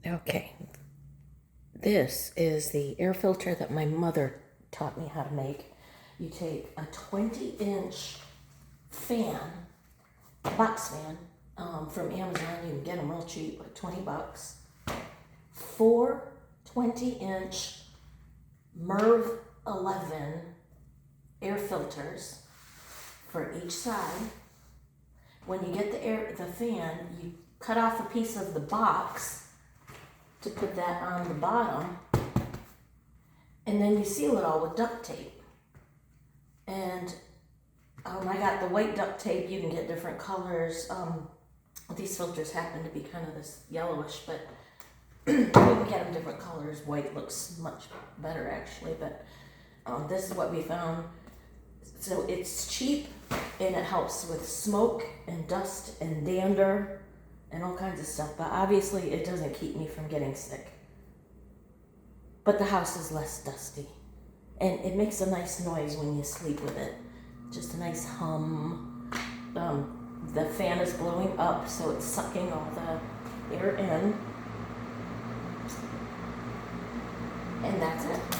Okay, this is the air filter that my mother taught me how to make. You take a 20-inch fan, a box fan, from Amazon. You can get them real cheap, like $20. 4 20-inch MERV 11 air filters for each side. When you get the fan, you cut off a piece of the box to put that on the bottom, and then you seal it all with duct tape. And I got the white duct tape. You can get different colors. These filters happen to be kind of this yellowish, but you can get them different colors. White looks much better actually, but this is what we found. So it's cheap and it helps with smoke and dust and dander and all kinds of stuff, but obviously it doesn't keep me from getting sick. But the house is less dusty, and it makes a nice noise when you sleep with it. Just a nice hum. The fan is blowing up, so it's sucking all the air in. And that's it.